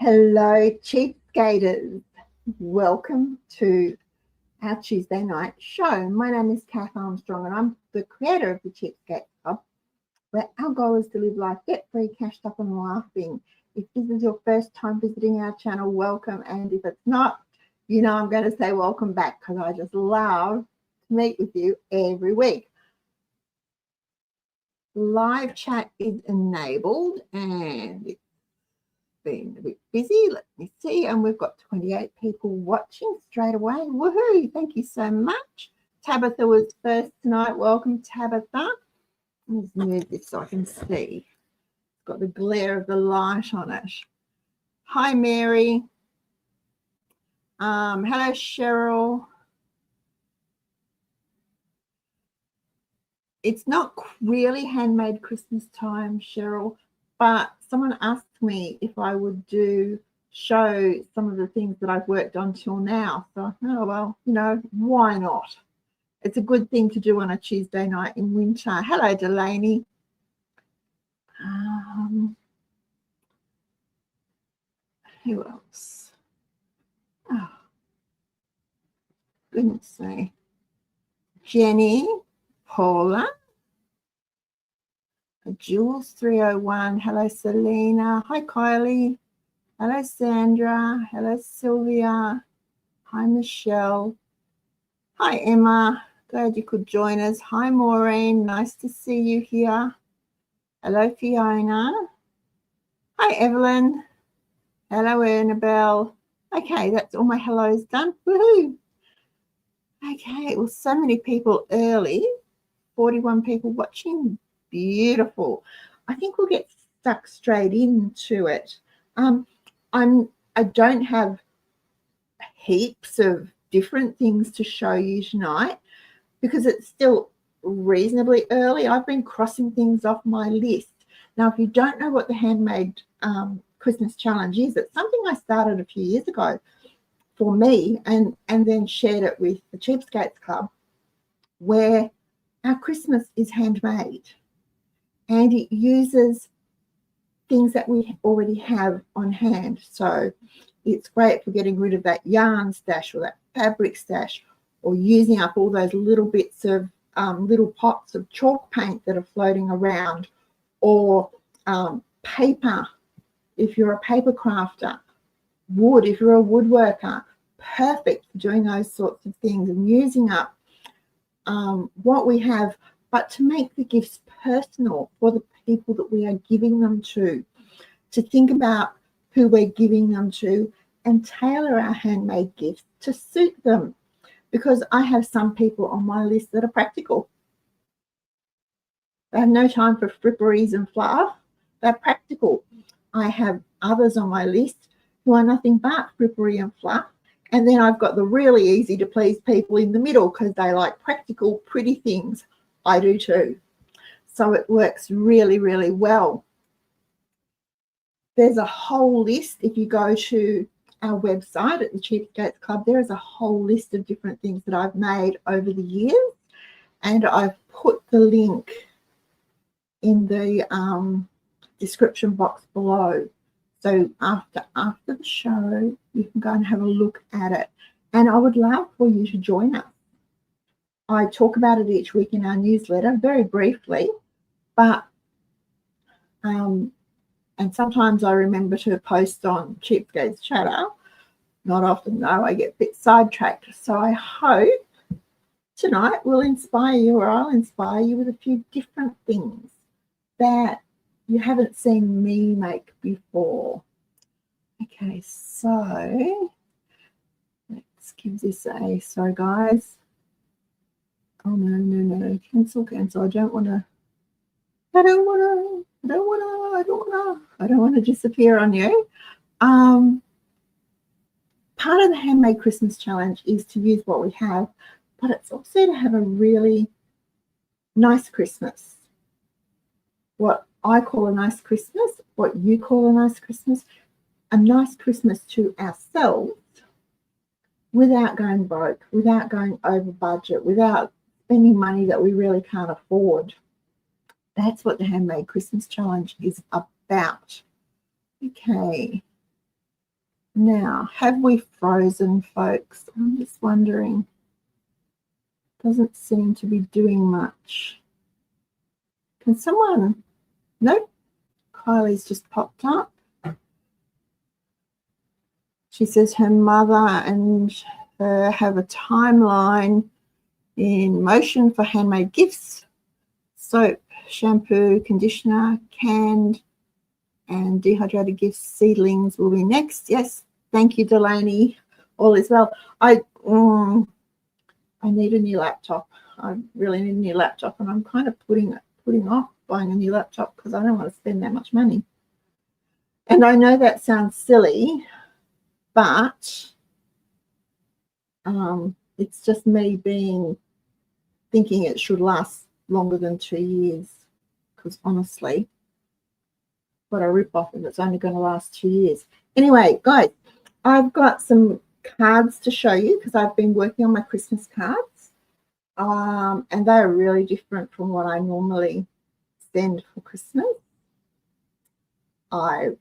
Hello, cheapskaters. Welcome to our Tuesday night show. My name is Cath Armstrong and I'm the creator of the Cheapskate Club, where our goal is to live life debt-free, cashed up and laughing. If this is your first time visiting our channel, welcome. And if it's not, you know I'm going to say welcome back because I just love to meet with you every week. Live chat is enabled and it's been a bit busy. Let me see. And we've got 28 people watching straight away. Woohoo! Thank you so much. Tabitha was first tonight. Welcome, Tabitha. Let's move this so I can see. It's got the glare of the light on it. Hi, Mary. Hello, Cheryl. It's not really handmade Christmas time, Cheryl, but someone asked me if I would show some of the things that I've worked on till now. So, oh, well, you know, why not? It's a good thing to do on a Tuesday night in winter. Hello, Delaney. Who else? Oh, goodness me. Jenny, Paula, Jules 301. Hello, Selena. Hi, Kylie. Hello, Sandra. Hello, Sylvia. Hi, Michelle. Hi, Emma. Glad you could join us. Hi, Maureen. Nice to see you here. Hello, Fiona. Hi, Evelyn. Hello, Annabelle. Okay, that's all my hellos done. Woohoo! Okay, well, so many people early. 41 people watching. Beautiful. I think we'll get stuck straight into it. I don't have heaps of different things to show you tonight because it's still reasonably early. I've been crossing things off my list. Now, if you don't know what the Handmade Christmas Challenge is, it's something I started a few years ago for me and then shared it with the Cheapskates Club, where our Christmas is handmade and it uses things that we already have on hand. So it's great for getting rid of that yarn stash or that fabric stash, or using up all those little bits of little pots of chalk paint that are floating around, or paper if you're a paper crafter, wood if you're a woodworker. Perfect for doing those sorts of things and using up what we have, but to make the gifts personal for the people that we are giving them to think about who we're giving them to and tailor our handmade gifts to suit them. Because I have some people on my list that are practical. They have no time for fripperies and fluff. They're practical. I have others on my list who are nothing but frippery and fluff. And then I've got the really easy to please people in the middle because they like practical, pretty things. I do too. So it works really, really well. There's a whole list. If you go to our website at the Cheapskates Club, there is a whole list of different things that I've made over the years. And I've put the link in the description box below. So after the show, you can go and have a look at it. And I would love for you to join us. I talk about it each week in our newsletter, very briefly, but and sometimes I remember to post on Cheapskates Chatter. Not often, though. I get a bit sidetracked. So I hope tonight will inspire you, or I'll inspire you with a few different things that you haven't seen me make before. Okay, so let's give this a, sorry guys. Oh, no. Cancel. I don't want to disappear on you. Part of the Handmade Christmas Challenge is to use what we have, but it's also to have a really nice Christmas. What I call a nice Christmas, what you call a nice Christmas to ourselves, without going broke, without going over budget, without spending money that we really can't afford. That's what the Handmade Christmas Challenge is about. Okay. Now, have we frozen, folks? I'm just wondering. Doesn't seem to be doing much. Can someone? Nope. Kylie's just popped up. She says her mother and her have a timeline in motion for handmade gifts. Soap, shampoo, conditioner, canned and dehydrated gifts. Seedlings will be next. Yes, thank you, Delaney. All is well. I need a new laptop. I really need a new laptop, and I'm kind of putting off buying a new laptop because I don't want to spend that much money. And I know that sounds silly, but it's just me thinking it should last longer than 2 years, because honestly, what a rip-off if it's only going to last 2 years. Anyway, guys, I've got some cards to show you because I've been working on my Christmas cards, and they're really different from what I normally send for Christmas. I've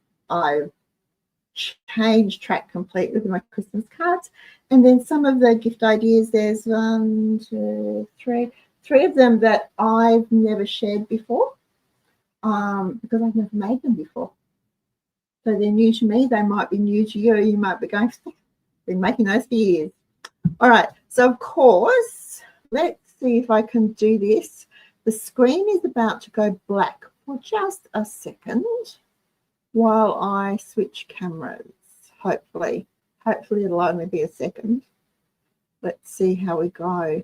changed track completely with my Christmas cards, and then some of the gift ideas, there's 1, 2, 3 of them that I've never shared before, because I've never made them before. So they're new to me. They might be new to you. You might be going, I've been making those for years. All right, so of course, let's see if I can do this. The screen is about to go black for just a second while I switch cameras. Hopefully it'll only be a second. Let's see how we go.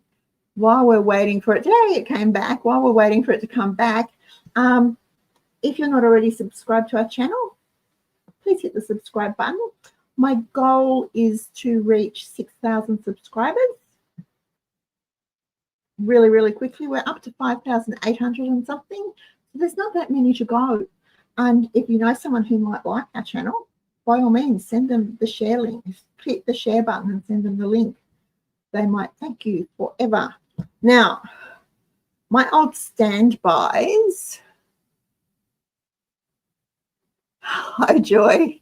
While we're waiting for it, it came back. While we're waiting for it to come back, if you're not already subscribed to our channel, please hit the subscribe button. My goal is to reach 6,000 subscribers really, really quickly. We're up to 5,800 and something. So there's not that many to go. And if you know someone who might like our channel, by all means, send them the share link. Click the share button and send them the link. They might thank you forever. Now, my old standbys. Hi, Joy.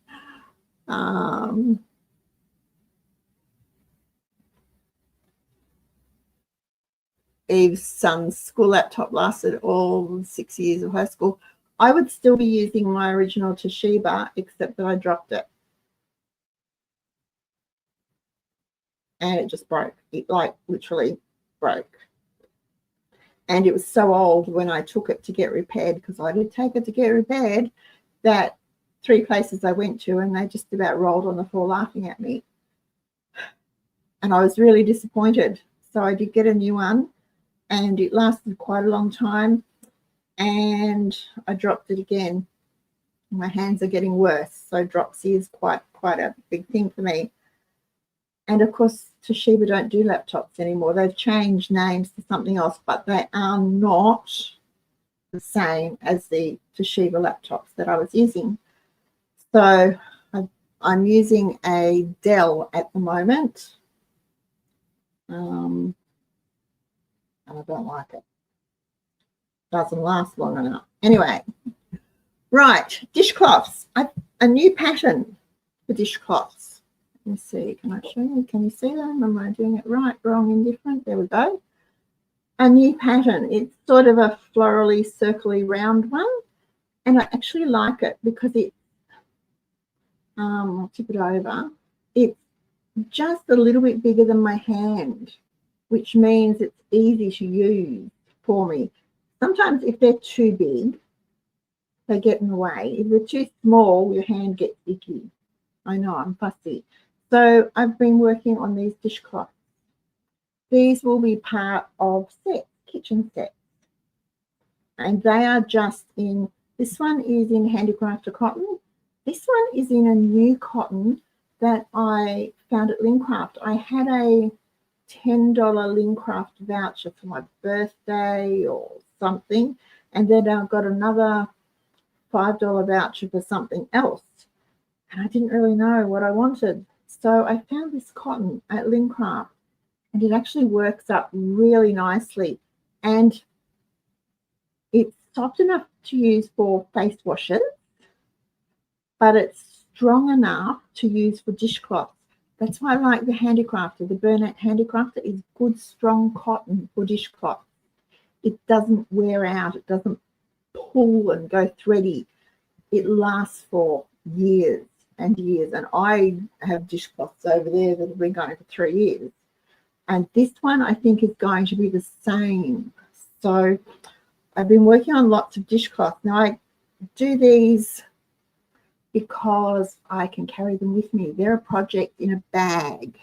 Eve's son's school laptop lasted all 6 years of high school. I would still be using my original Toshiba, except that I dropped it. And it just broke. It like literally broke. And it was so old when I took it to get repaired, because I did take it to get repaired, that 3 places I went to and they just about rolled on the floor laughing at me. And I was really disappointed. So I did get a new one, and it lasted quite a long time, and I dropped it again. My hands are getting worse, so dropsy is quite a big thing for me. And of course, Toshiba don't do laptops anymore. They've changed names to something else, but they are not the same as the Toshiba laptops that I was using. So I'm using a Dell at the moment, and I don't like it. Doesn't last long enough. Anyway, right, dishcloths. A new pattern for dishcloths. Let me see. Can I show you? Can you see them? Am I doing it right, wrong, indifferent? There we go. A new pattern. It's sort of a florally, circly, round one, and I actually like it because it. I'll tip it over. It's just a little bit bigger than my hand, which means it's easy to use for me. Sometimes if they're too big, they get in the way. If they're too small, your hand gets icky. I know, I'm fussy. So I've been working on these dishcloths. These will be part of sets, kitchen sets. And they are just in, this one is in Handicrafter cotton. This one is in a new cotton that I found at Lincraft. I had a $10 Lincraft voucher for my birthday or something, and then I got another $5 voucher for something else, and I didn't really know what I wanted. So I found this cotton at Lincraft, and it actually works up really nicely, and it's soft enough to use for face washes, but it's strong enough to use for dishcloth. That's why I like the Handicrafter. The Burnout Handicrafter is good, strong cotton for dishcloth. It doesn't wear out. It doesn't pull and go thready. It lasts for years and years. And I have dishcloths over there that have been going for 3 years. And this one I think is going to be the same. So I've been working on lots of dishcloth. Now I do these because I can carry them with me. They're a project in a bag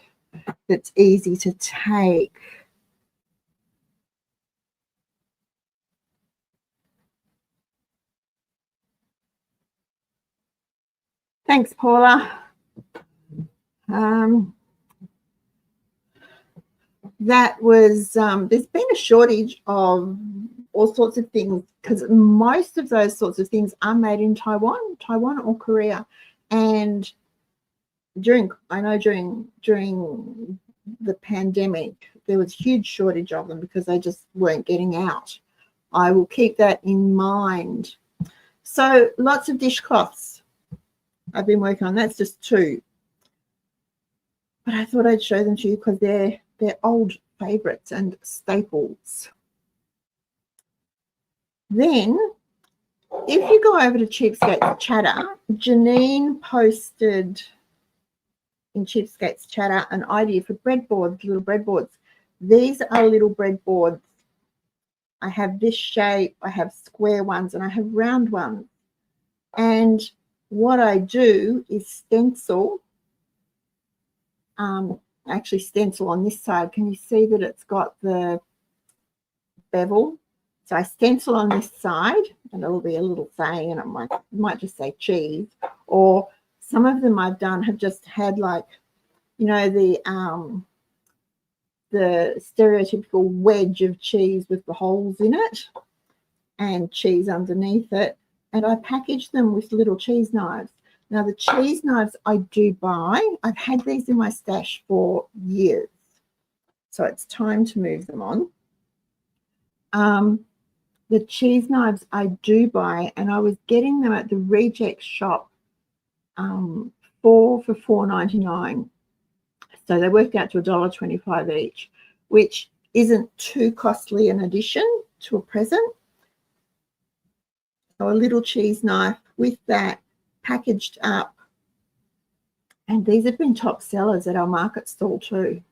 that's easy to take. Thanks, Paula. That was, there's been a shortage of all sorts of things because most of those sorts of things are made in Taiwan or Korea. And during the pandemic, there was a huge shortage of them because they just weren't getting out. I will keep that in mind. So lots of dishcloths I've been working on. That's just 2. But I thought I'd show them to you because they're old favorites and staples. Then, if you go over to Cheapskates Chatter, Janine posted in Cheapskates Chatter an idea for breadboards, little breadboards. These are little breadboards. I have this shape, I have square ones, and I have round ones. And what I do is stencil. Actually stencil on this side. Can you see that it's got the bevel? So I stencil on this side, and it'll be a little saying, and it might just say cheese. Or some of them I've done have just had, like, you know, the stereotypical wedge of cheese with the holes in it and cheese underneath it. And I package them with little cheese knives. Now, the cheese knives I do buy. I've had these in my stash for years. So it's time to move them on. The cheese knives I do buy, and I was getting them at the reject shop for $4.99. So they worked out to $1.25 each, which isn't too costly an addition to a present. So a little cheese knife with that packaged up. And these have been top sellers at our market stall too.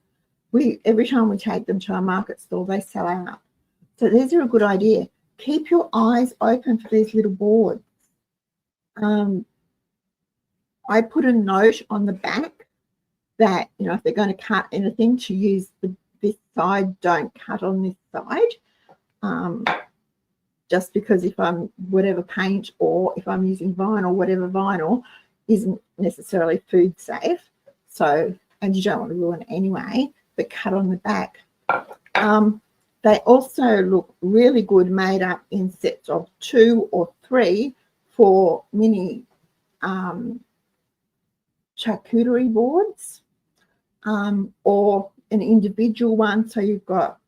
Every time we take them to our market stall, they sell out. So these are a good idea. Keep your eyes open for these little boards. I put a note on the back that, you know, if they're going to cut anything, to use this side, don't cut on this side. Just because if I'm whatever paint, or if I'm using vinyl, whatever vinyl isn't necessarily food safe. So, and you don't want to ruin it anyway, but cut on the back. They also look really good made up in sets of 2 or 3 for mini charcuterie boards, or an individual one. So you've got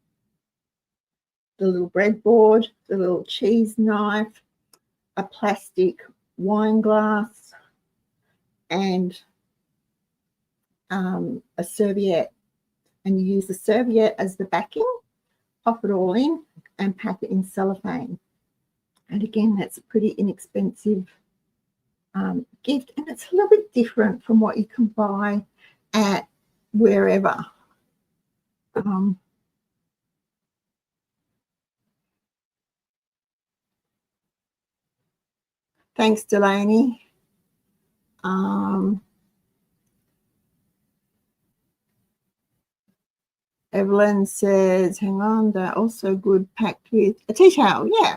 the little breadboard, the little cheese knife, a plastic wine glass, and a serviette. And you use the serviette as the backing, pop it all in, and pack it in cellophane. And again, that's a pretty inexpensive gift, and it's a little bit different from what you can buy at wherever. Thanks, Delaney. Evelyn says, hang on, they're also good packed with a tea towel. Yeah,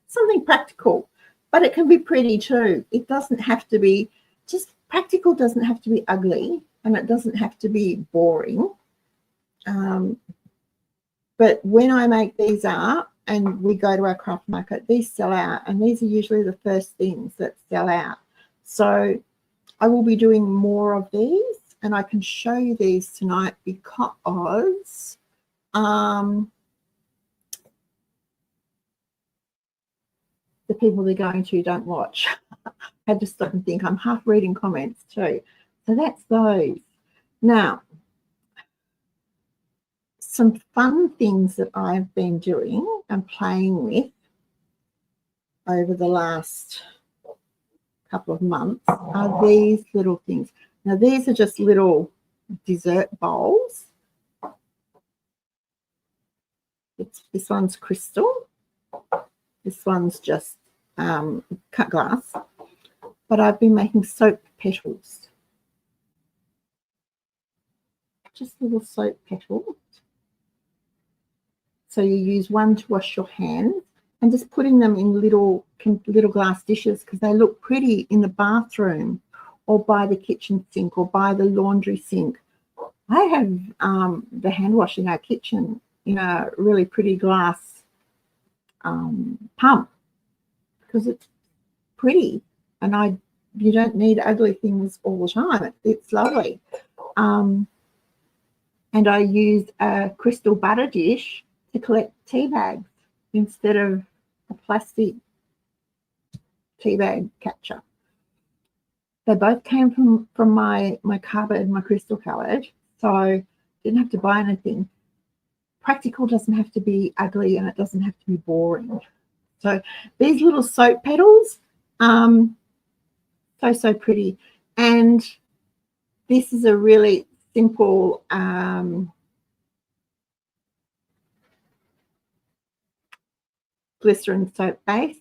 something practical, but it can be pretty too. It doesn't have to be, just practical doesn't have to be ugly, and it doesn't have to be boring. But when I make these up and we go to our craft market, these sell out, and these are usually the first things that sell out. So I will be doing more of these, and I can show you these tonight because the people they're going to don't watch. had to stop and think. I'm half reading comments too. So that's those. Now, some fun things that I've been doing and playing with over the last couple of months are these little things. Now, these are just little dessert bowls. This one's crystal. This one's just cut glass. But I've been making soap petals. Just little soap petals. So you use one to wash your hands and just putting them in little glass dishes because they look pretty in the bathroom or by the kitchen sink or by the laundry sink. I have the hand wash in our kitchen in a really pretty glass pump because it's pretty, and you don't need ugly things all the time. It's lovely. And I use a crystal butter dish to collect tea bags instead of a plastic tea bag catcher. They both came from my cupboard, my crystal cupboard, so didn't have to buy anything. Practical doesn't have to be ugly and it doesn't have to be boring. So these little soap petals, so pretty. And this is a really simple glycerin soap base,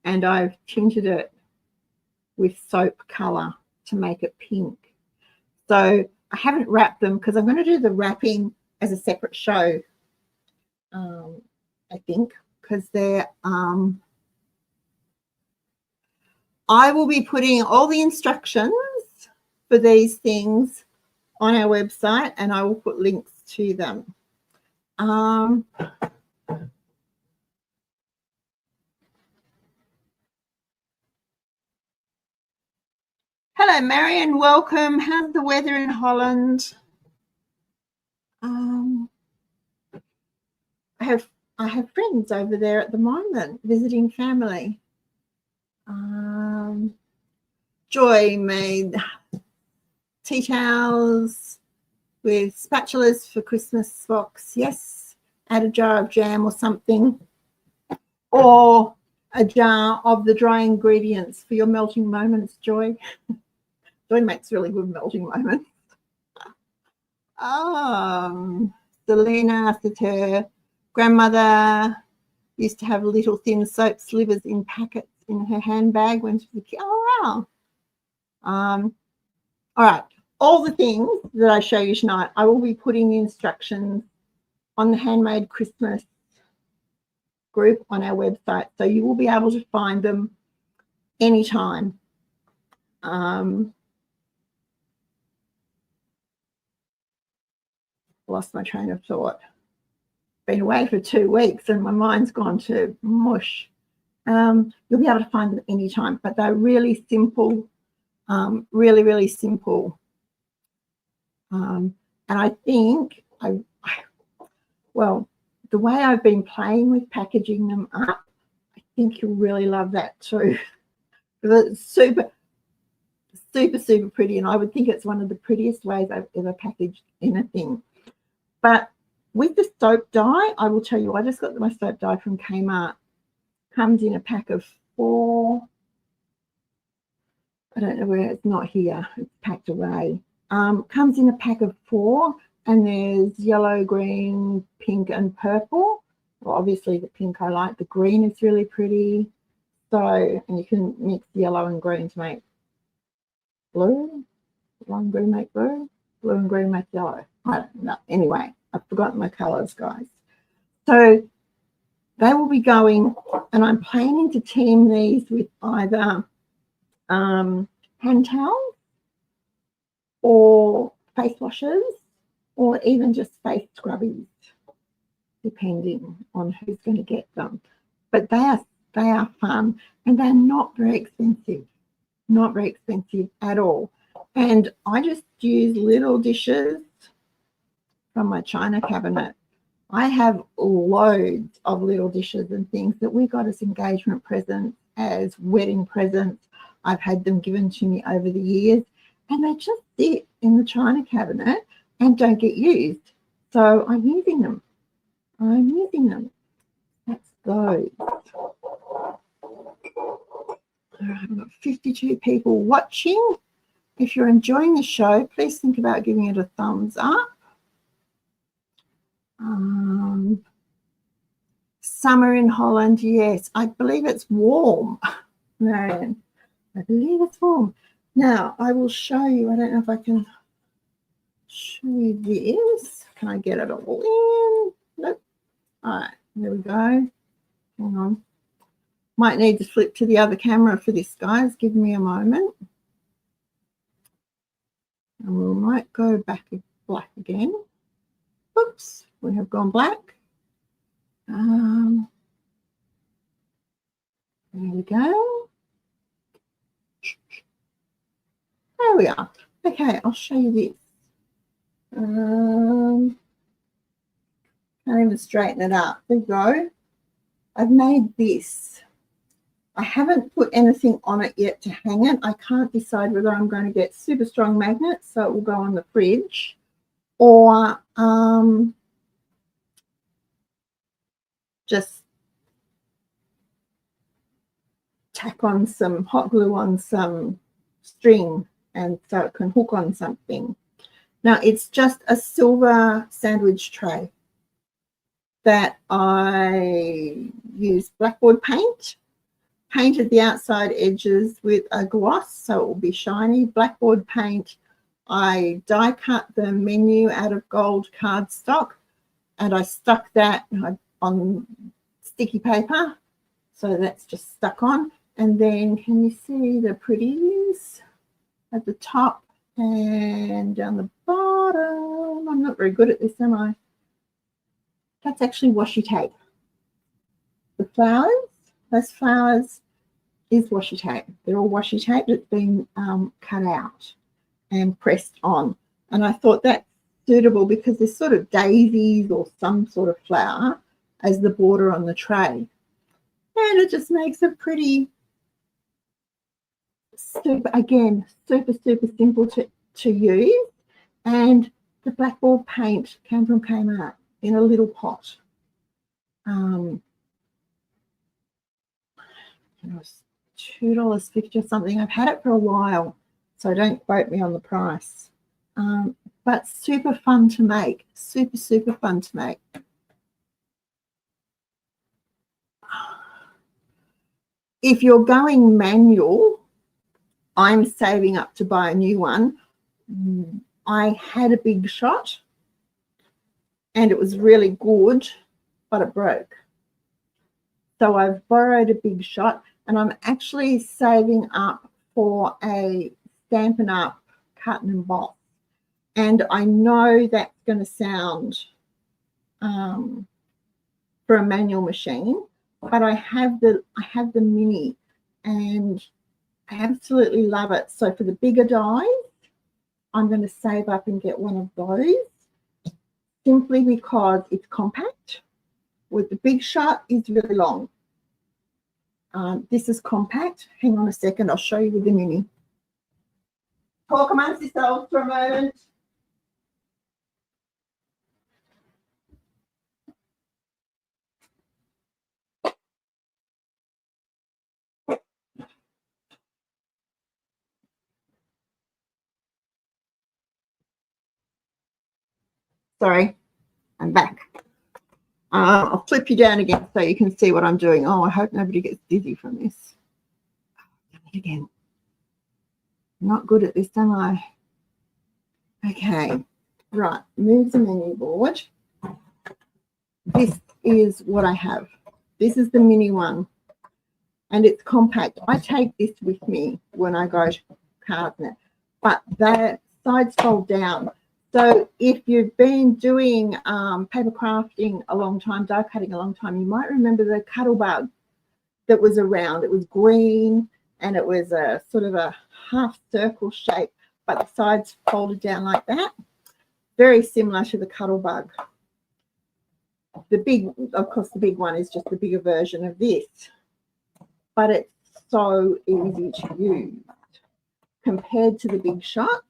and I've tinted it with soap colour to make it pink. So I haven't wrapped them because I'm going to do the wrapping as a separate show, I think, because they're I will be putting all the instructions for these things on our website, and I will put links to them. Hello, Marion. Welcome. How's the weather in Holland? I have friends over there at the moment visiting family. Joy made tea towels with spatulas for Christmas box. Yes, add a jar of jam or something, or a jar of the dry ingredients for your melting moments, Joy. Joy makes really good melting moments. Selena said her grandmother used to have little thin soap slivers in packets in her handbag when she was a kid. Oh, wow. All right. All the things that I show you tonight, I will be putting the instructions on the Handmade Christmas group on our website, so you will be able to find them anytime. Lost my train of thought. Been away for 2 weeks and my mind's gone to mush. You'll be able to find them anytime, but they're really simple, really simple. And I think, well, the way I've been playing with packaging them up, I think you'll really love that too. It's super pretty, and I would think it's one of the prettiest ways I've ever packaged anything. But with the soap dye, I will tell you, I just got my soap dye from Kmart. Comes in a pack of 4. I don't know where, it's not here, it's packed away. Comes in a pack of 4, and there's yellow, green, pink, and purple. Well, obviously the pink I like. The green is really pretty. So, and you can mix yellow and green to make blue. Yellow and green make blue. Blue and green make yellow. I don't know. Anyway, I've forgotten my colours, guys. So they will be going, and I'm planning to team these with either hand towels or face washes, or even just face scrubbies, depending on who's going to get them. But they are fun, and they're not very expensive. Not very expensive at all. And I just use little dishes from my china cabinet. I have loads of little dishes and things that we got as engagement presents as wedding presents. I've had them given to me over the years, and they just sit in the china cabinet and don't get used. So I'm using them. That's those. All right, I've got 52 people watching. If you're enjoying the show, please think about giving it a thumbs up. Summer in Holland, yes. I believe it's warm, Marion. I believe it's warm. Now, I will show you. I don't know if I can show you this. Can I get it all in? Nope. All right, there we go. Hang on. Might need to flip to the other camera for this, guys. Give me a moment. And we might go back black again. Oops, we have gone black. There we go. There we are. Okay, I'll show you this. Can't even straighten it up. There we go. I've made this. I haven't put anything on it yet to hang it. I can't decide whether I'm going to get super strong magnets so it will go on the fridge, or just tack on some hot glue on some string and so it can hook on something. Now, it's just a silver sandwich tray that I used blackboard paint, painted the outside edges with a gloss so it will be shiny. Blackboard paint, I die cut the menu out of gold cardstock and I stuck that on sticky paper, so that's just stuck on. And then can you see the pretties at the top and down the bottom? I'm not very good at this, am I? That's actually washi tape. The flowers, those flowers is washi tape. They're all washi tape that's been cut out and pressed on. And I thought that's suitable because there's sort of daisies or some sort of flower as the border on the tray. And it just makes a pretty, super simple to use. And the blackboard paint came from Kmart in a little pot. It was $2.50 or something. I've had it for a while, so don't quote me on the price. But super fun to make. Super fun to make. If you're going manual, I'm saving up to buy a new one. I had a Big Shot and it was really good, but it broke. So I've borrowed a Big Shot and I'm actually saving up for a Stampin' Up! Cut and emboss. And I know that's going to sound for a manual machine, but I have the mini and I absolutely love it. So for the bigger dies, I'm going to save up and get one of those simply because it's compact. With the Big Shot, it's really long. This is compact. Hang on a second, I'll show you with the mini. Talk amongst yourselves for a moment. Sorry, I'm back. I'll flip you down again so you can see what I'm doing. Oh, I hope nobody gets dizzy from this. Again. Not good at this, am I? Okay, right, move the menu board. This is what I have. This is the mini one, and it's compact. I take this with me when I go to Cath, but the sides fold down. So if you've been doing paper crafting a long time, die cutting a long time, you might remember the Cuttlebug that was around. It was green and it was a sort of a half circle shape, but the sides folded down like that. Very similar to the Cuttlebug. The big, of course, the big one is just the bigger version of this, but it's so easy to use compared to the Big Shot.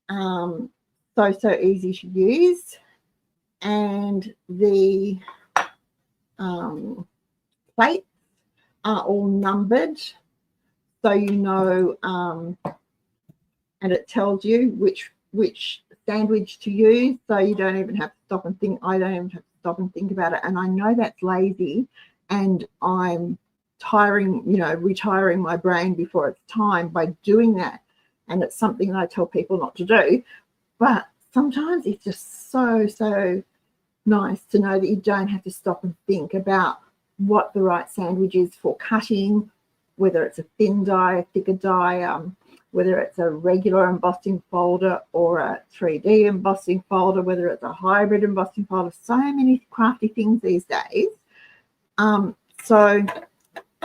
So easy to use, and the plates are all numbered, so you know, and it tells you which sandwich to use, so you don't even have to stop and think. I don't even have to stop and think about it, and I know that's lazy, and I'm retiring my brain before it's time by doing that, and it's something that I tell people not to do. But sometimes it's just so nice to know that you don't have to stop and think about what the right sandwich is for cutting, whether it's a thin die, a thicker die, whether it's a regular embossing folder or a 3D embossing folder, whether it's a hybrid embossing folder. So many crafty things these days. So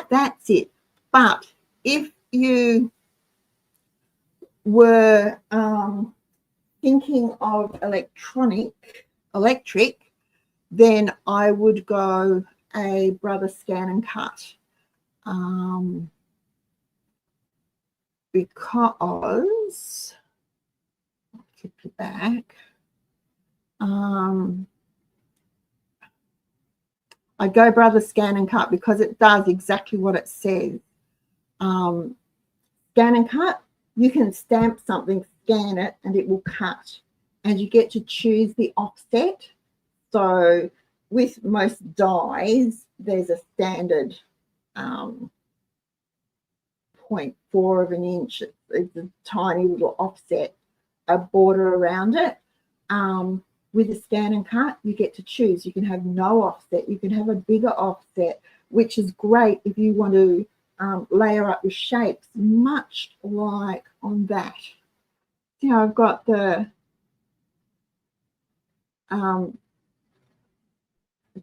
that's it. But if you were thinking of electric, then I would go a Brother Scan and Cut, because I'll flip you back. I go Brother Scan and Cut because it does exactly what it says. Scan and cut, you can stamp something, scan it, and it will cut, and you get to choose the offset. So with most dies, there's a standard 0.4 of an inch. It's a tiny little offset, a border around it. With a Scan and Cut, you get to choose. You can have no offset. You can have a bigger offset, which is great if you want to layer up your shapes, much like on that. See how I've got the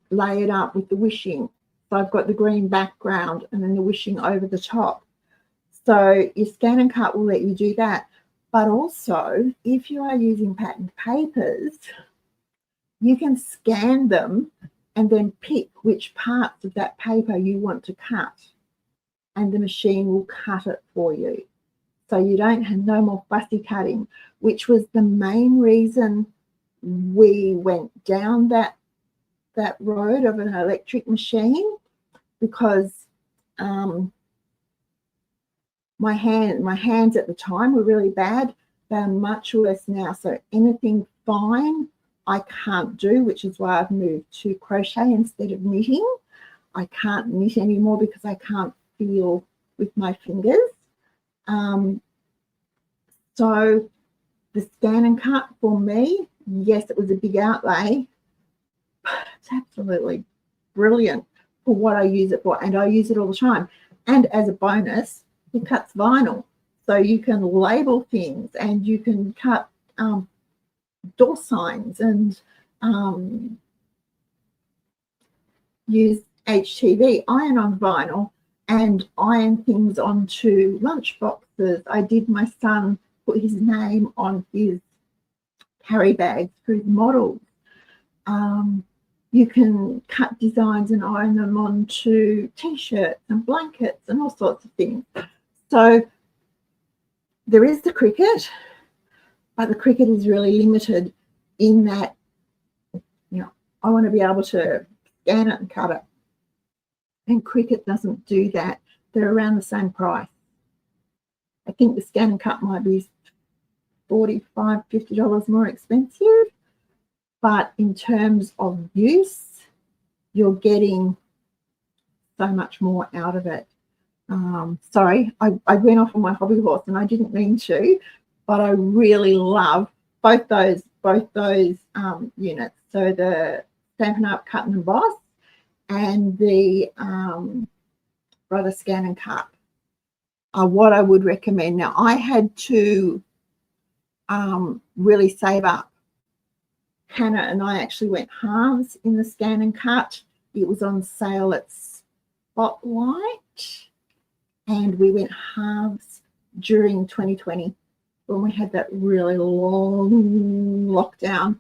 layered up with the wishing. So I've got the green background and then the wishing over the top. So your Scan and Cut will let you do that. But also, if you are using patterned papers, you can scan them and then pick which parts of that paper you want to cut, and the machine will cut it for you. So you don't have no more fussy cutting, which was the main reason we went down that road of an electric machine, because my hands at the time were really bad. They're much worse now. So anything fine I can't do, which is why I've moved to crochet instead of knitting. I can't knit anymore because I can't feel with my fingers. So the Scan and Cut for me, yes, it was a big outlay, but it's absolutely brilliant for what I use it for, and I use it all the time. And as a bonus, it cuts vinyl, so you can label things, and you can cut door signs, and use HTV, iron on vinyl, and iron things onto lunch boxes. I did my son put his name on his carry bags for his models. You can cut designs and iron them onto t-shirts and blankets and all sorts of things. So there is the Cricut, but the Cricut is really limited in that, I want to be able to scan it and cut it. And Cricut doesn't do that. They're around the same price. I think the Scan and Cut might be $45, $50 more expensive. But in terms of use, you're getting so much more out of it. Sorry, I went off on my hobby horse and I didn't mean to, but I really love both those units. So the Stampin' Up, Cut and Emboss, and the Brother Scan and Cut are what I would recommend. Now, I had to really save up. Hannah and I actually went halves in the Scan and Cut. It was on sale at Spotlight, and we went halves during 2020 when we had that really long lockdown.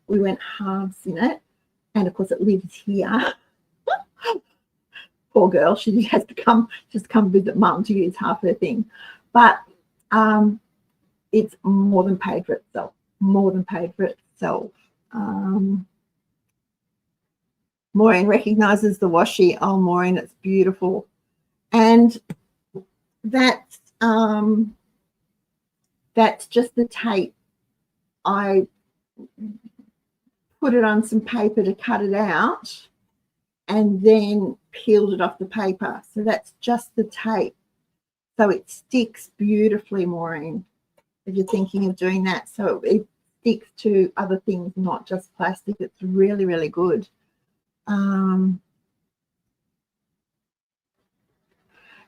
We went halves in it, and of course it lives here. Poor girl, she has to come visit mum to use half her thing. But it's more than paid for itself. Maureen recognises the washi. Oh, Maureen, it's beautiful. And that's just the tape. I put it on some paper to cut it out and then peeled it off the paper. So that's just the tape. So it sticks beautifully, Maureen, if you're thinking of doing that. So it sticks to other things, not just plastic. It's really, really good.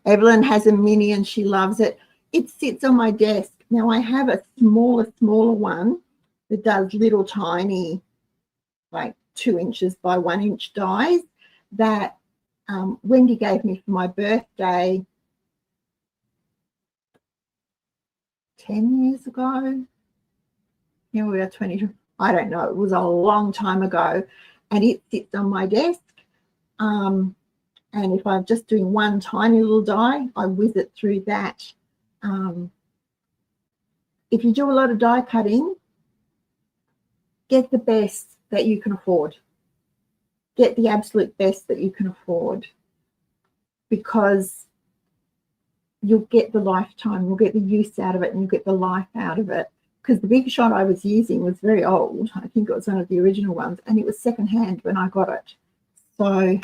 Evelyn has a mini and she loves it. It sits on my desk. Now I have a smaller one that does little tiny, like 2 inches by 1 inch dies that Wendy gave me for my birthday 10 years ago. Yeah, we are 20. I don't know. It was a long time ago, and it sits on my desk. And if I'm just doing one tiny little die, I whiz it through that. If you do a lot of die cutting, get the best that you can afford. Get the absolute best that you can afford, because you'll get the lifetime, you'll get the use out of it, and you'll get the life out of it. Because the big shot I was using was very old. I think it was one of the original ones, and it was secondhand when I got it. So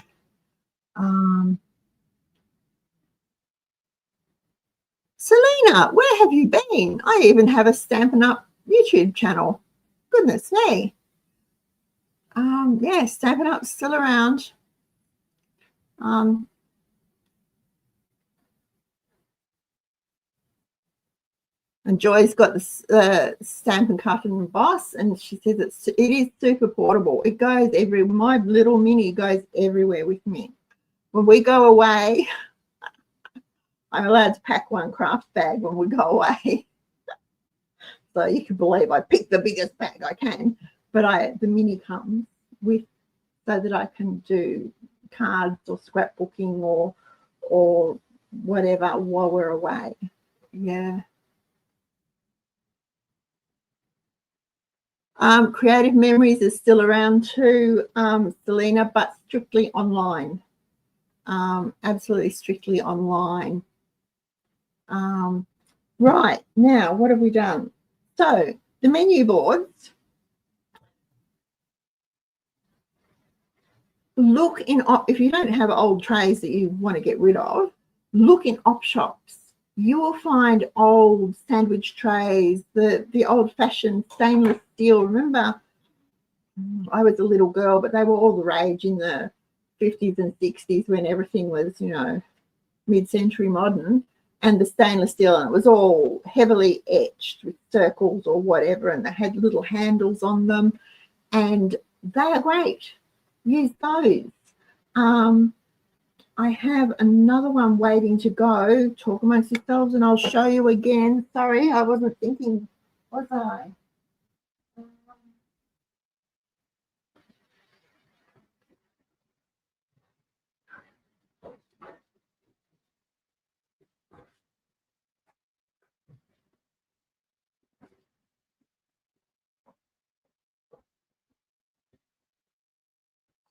Selena, where have you been? I even have a Stampin' Up YouTube channel. Goodness me. Yeah, Stampin' Up's still around. And Joy's got the Stampin' Cut and Emboss, and she says it is super portable. It goes everywhere. My little mini goes everywhere with me. When we go away, I'm allowed to pack one craft bag when we go away. So you can believe I pick the biggest bag I can, but the mini comes with so that I can do cards or scrapbooking or whatever while we're away. Yeah. Creative Memories is still around too, Selena, but strictly online. Absolutely strictly online. Right, now what have we done? So the menu boards, look in, if you don't have old trays that you want to get rid of, look in op shops. You will find old sandwich trays, the old-fashioned stainless steel. Remember, I was a little girl, but they were all the rage in the 50s and 60s when everything was, you know, mid-century modern, and the stainless steel, and it was all heavily etched with circles or whatever, and they had little handles on them, and they are great. Use those. I have another one waiting to go. Talk amongst yourselves and I'll show you again. Sorry, I wasn't thinking, was I?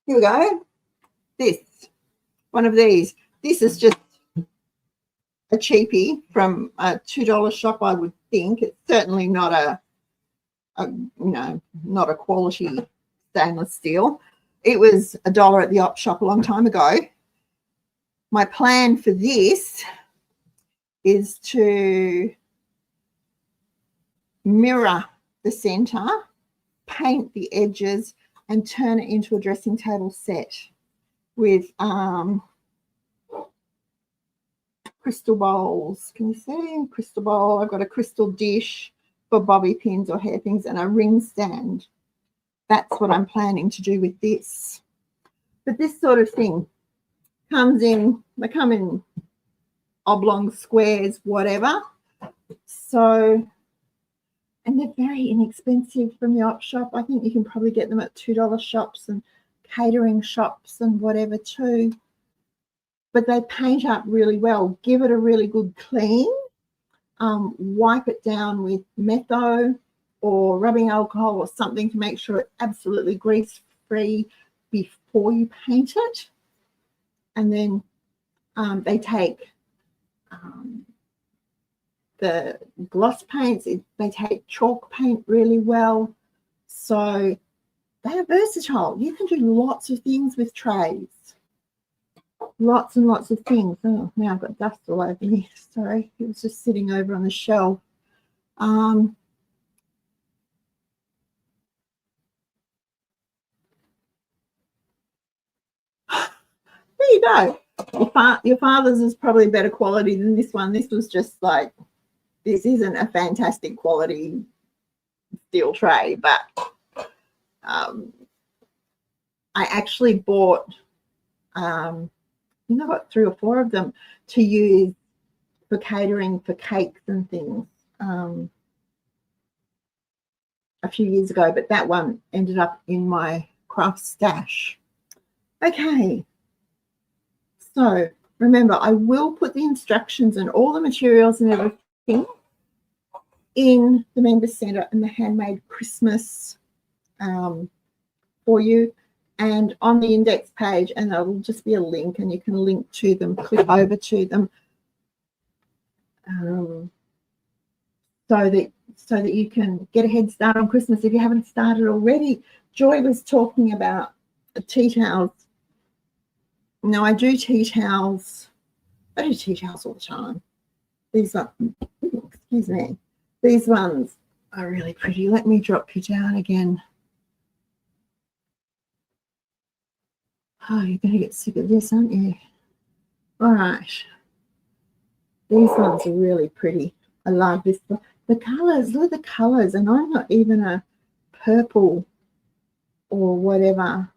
Here we go. This, one of these. This is just a cheapie from a $2 shop, I would think. It's certainly not a not a quality stainless steel. It was $1 at the op shop a long time ago. My plan for this is to mirror the center, paint the edges, and turn it into a dressing table set with crystal bowls. Can you see? Crystal bowl. I've got a crystal dish for bobby pins or hair things and a ring stand. That's what I'm planning to do with this. But this sort of thing comes in, they come in oblong squares, whatever. So, and they're very inexpensive from the op shop. I think you can probably get them at $2 shops and catering shops and whatever too. but they paint up really well. Give it a really good clean. Wipe it down with metho or rubbing alcohol or something to make sure it's absolutely grease-free before you paint it. And then they take the gloss paints, they take chalk paint really well. So they are versatile. You can do lots of things with trays. Lots and lots of things. Oh, now I've got dust all over me. Sorry, it was just sitting over on the shelf. There you go. Your father's is probably better quality than this one. This was just like, this isn't a fantastic quality steel tray, but I actually bought, I think I got 3 or 4 of them to use for catering for cakes and things a few years ago, but that one ended up in my craft stash. Okay, so remember, I will put the instructions and all the materials and everything in the Member Centre and the Handmade Christmas for you, and on the index page, and there will just be a link and you can link to them, click over to them, so that you can get a head start on Christmas if you haven't started already. Joy was talking about tea towels. Now, I do tea towels. I do tea towels all the time. These are, excuse me, these ones are really pretty. Let me drop you down again. Oh, you're going to get sick of this, aren't you? All right. These ones are really pretty. I love this. The colours, look at the colours. And I'm not even a purple or whatever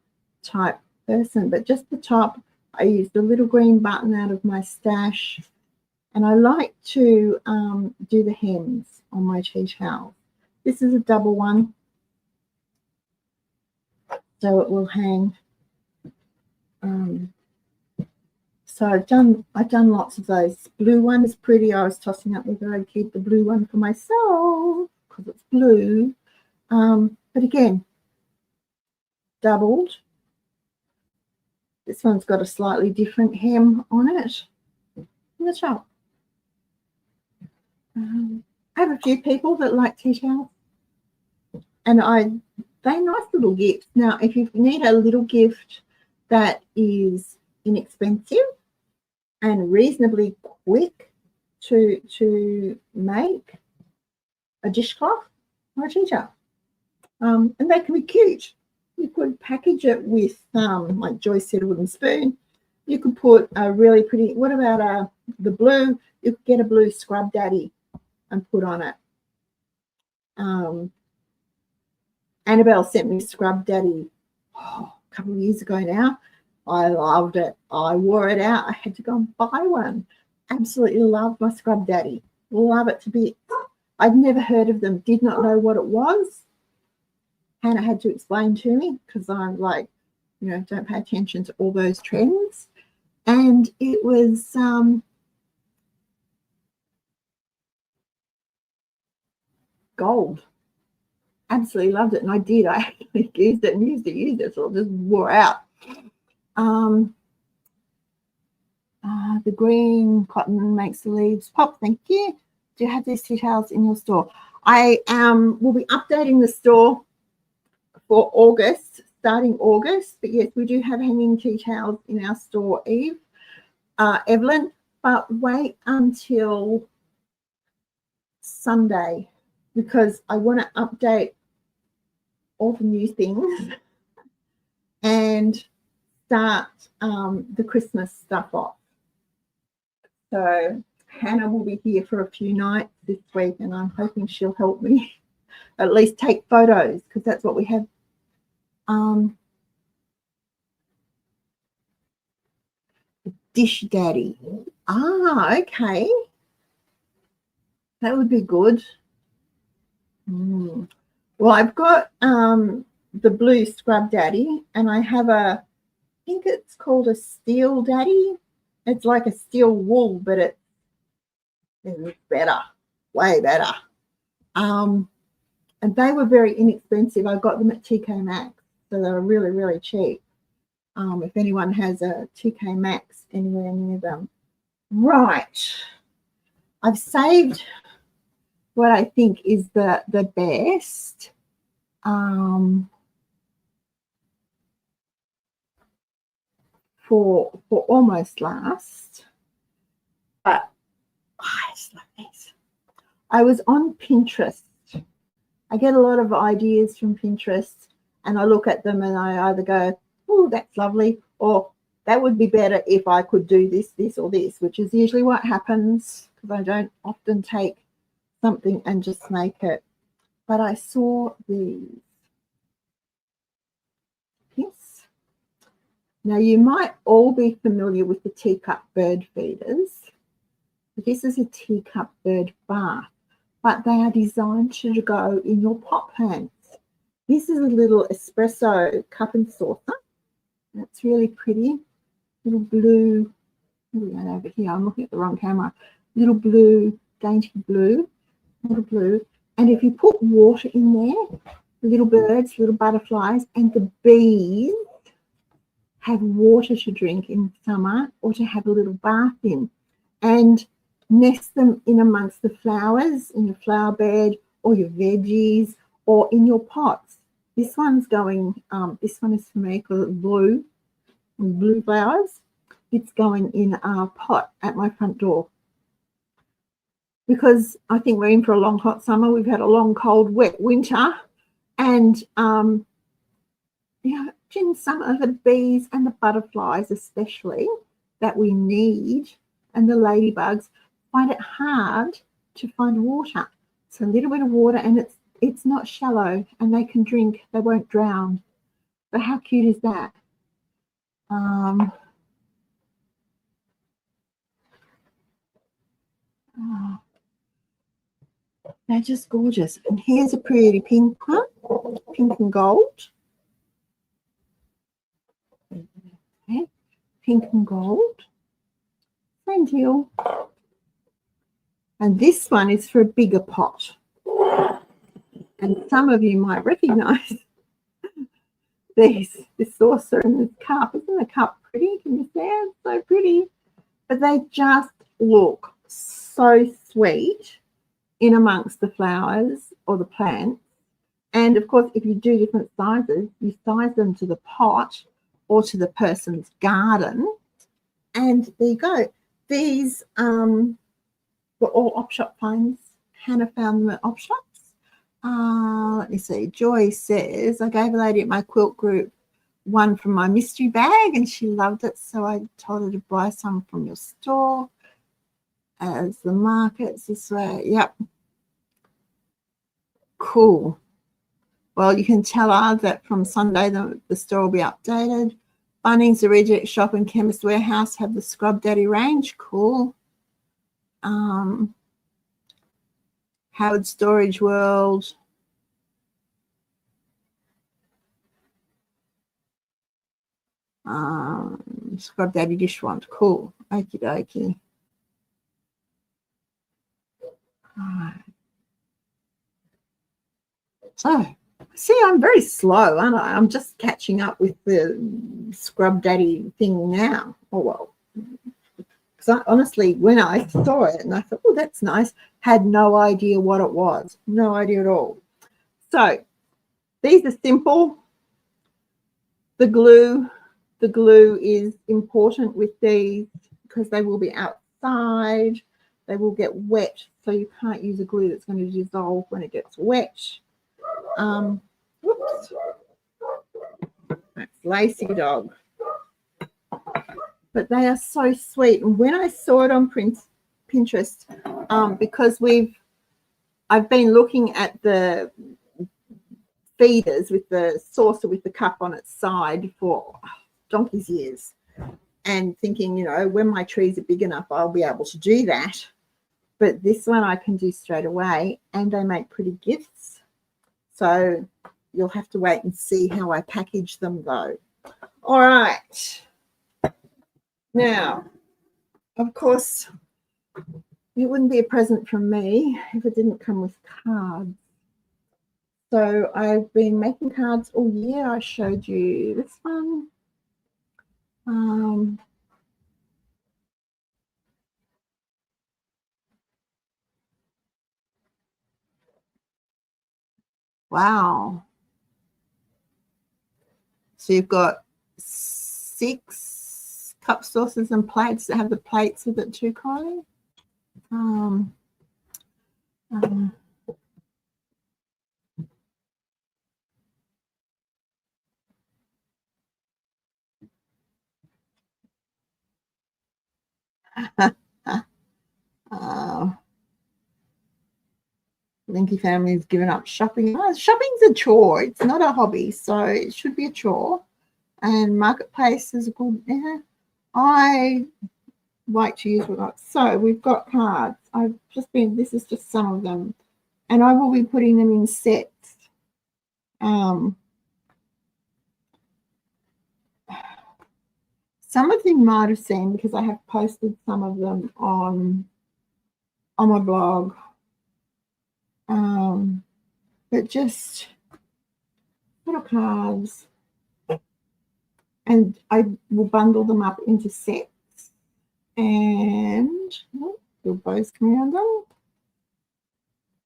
type person, but just the top, I used a little green button out of my stash. And I like to do the hems on my tea towel. This is a double one, so it will hang. So I've done lots of those. Blue one is pretty. I was tossing up whether I'd keep the blue one for myself because it's blue. But again, doubled. This one's got a slightly different hem on it. In the top. I have a few people that like tea towels, and they're nice little gifts. Now, if you need a little gift that is inexpensive and reasonably quick to make, a dishcloth or a tea towel, and they can be cute. You could package it with, like Joyce said, a wooden spoon. You could put a really pretty. What about the blue? You could get a blue scrub daddy and put on it. Annabelle sent me Scrub Daddy a couple of years ago now. I loved it. I wore it out. I had to go and buy one. Absolutely love my Scrub Daddy. Love it to bits. I'd never heard of them. Did not know what it was. Hannah had to explain to me because I'm like, don't pay attention to all those trends. And it was gold. Absolutely loved it, and I did. I actually used it, so it just wore out. The green cotton makes the leaves pop. Thank you. Do you have these tea towels in your store? I will be updating the store for August, starting August. But yes, we do have hanging tea towels in our store, Evelyn. But wait until Sunday, because I want to update all the new things and start the Christmas stuff off. So Hannah will be here for a few nights this week, and I'm hoping she'll help me at least take photos, because that's what we have. Dish Daddy. Okay. That would be good. Well, I've got the blue Scrub Daddy, and I have I think it's called a Steel Daddy. It's like a steel wool, but it's better, way better. And they were very inexpensive. I got them at TK Maxx, so they were really, really cheap. If anyone has a TK Maxx anywhere near them. Right. I've saved what I think is the best. For almost last. But I just love these. I was on Pinterest. I get a lot of ideas from Pinterest, and I look at them and I either go, oh, that's lovely, or that would be better if I could do this, this, or this, which is usually what happens because I don't often take something and just make it. But I saw these. Yes. Now, you might all be familiar with the Teacup bird feeders. This is a Teacup bird bath, but they are designed to go in your pot plants. This is a little espresso cup and saucer. It's really pretty. Little blue, what are we going over here? I'm looking at the wrong camera. Little blue, dainty blue, little blue. And if you put water in there, the little birds, little butterflies, and the bees have water to drink in summer or to have a little bath in. And nest them in amongst the flowers in your flower bed or your veggies or in your pots. This one's going, this one is for me because it's blue flowers. It's going in a pot at my front door because I think we're in for a long hot summer. We've had a long cold wet winter, and in summer the bees and the butterflies especially that we need, and the ladybugs, find it hard to find water. It's a little bit of water, and it's not shallow, and they can drink. They won't drown. But how cute is that? They're just gorgeous. And here's a pretty pink one, pink and gold. Okay. Pink and gold. Same deal. And this one is for a bigger pot. And some of you might recognize these, this saucer and this cup. Isn't the cup pretty? Can you see it? It's so pretty. But they just look so sweet in amongst the flowers or the plants. And of course, if you do different sizes, you size them to the pot or to the person's garden. And there you go. These were all op shop finds. Hannah found them at op shops. Let me see. Joy says, I gave a lady at my quilt group one from my mystery bag and she loved it, so I told her to buy some from your store. As the markets this way. Yep. Cool. Well, you can tell her that from Sunday the store will be updated. Bunnings, the Reject Shop and Chemist Warehouse have the Scrub Daddy range. Cool. Howard Storage World. Scrub Daddy Dishwand. Cool. Okie dokie. All right. So, see, I'm very slow, aren't I? I'm just catching up with the Scrub Daddy thing now. Oh, well. Because honestly, when I saw it and I thought, oh, that's nice, had no idea what it was. No idea at all. So, these are simple. The glue is important with these because they will be outside. They will get wet, so you can't use a glue that's going to dissolve when it gets wet. Whoops. That's Lacey dog. But they are so sweet. And when I saw it on Pinterest, because I've been looking at the feeders with the saucer with the cup on its side for donkey's years, and thinking, you know, when my trees are big enough, I'll be able to do that. But this one I can do straight away, and they make pretty gifts. So you'll have to wait and see how I package them, though. All right. Now, Of course, it wouldn't be a present from me if it didn't come with cards. So I've been making cards all year. I showed you this one. Wow. So you've got 6 cup saucers and plates that have the plates with it too, Kylie. Linky family's given up shopping. Oh, shopping's a chore. It's not a hobby, so it should be a chore. And marketplace is a good. Yeah, I like to use what I. So we've got cards. I've just been. This is just some of them, and I will be putting them in sets. Some of you might have seen because I have posted some of them on my blog. But just little cards, and I will bundle them up into sets. And your bows coming undone.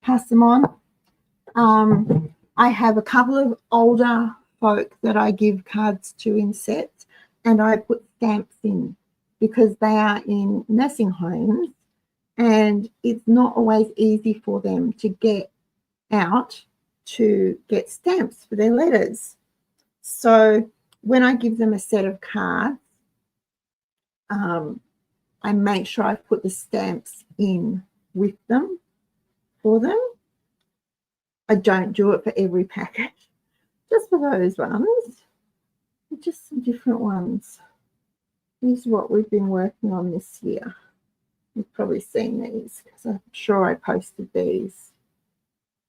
Pass them on. I have a couple of older folk that I give cards to in sets, and I put stamps in because they are in nursing homes, and it's not always easy for them to get out to get stamps for their letters. So when I give them a set of cards, I make sure I put the stamps in with them for them. I don't do it for every packet, just for those ones, just some different ones. These are what we've been working on this year. You've probably seen these because I'm sure I posted these.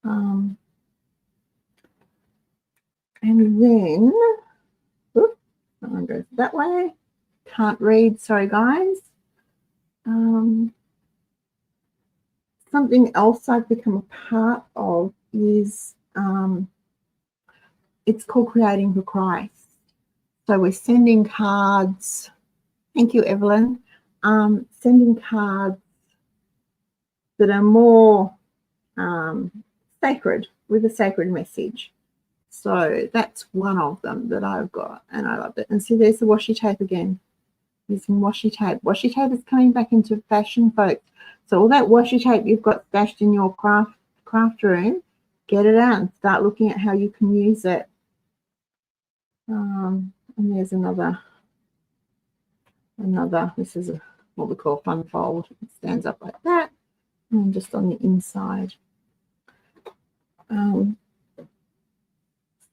And then, someone goes that way. Can't read, sorry guys. Something else I've become a part of is it's called Creating for Christ. So we're sending cards. Thank you, Evelyn. Sending cards that are more sacred, with a sacred message. So that's one of them that I've got, and I love it. And see, there's the washi tape again. Using washi tape. Washi tape is coming back into fashion, folks. So all that washi tape you've got stashed in your craft room, get it out and start looking at how you can use it. And there's another. This is what we call fun fold. It stands up like that, and just on the inside.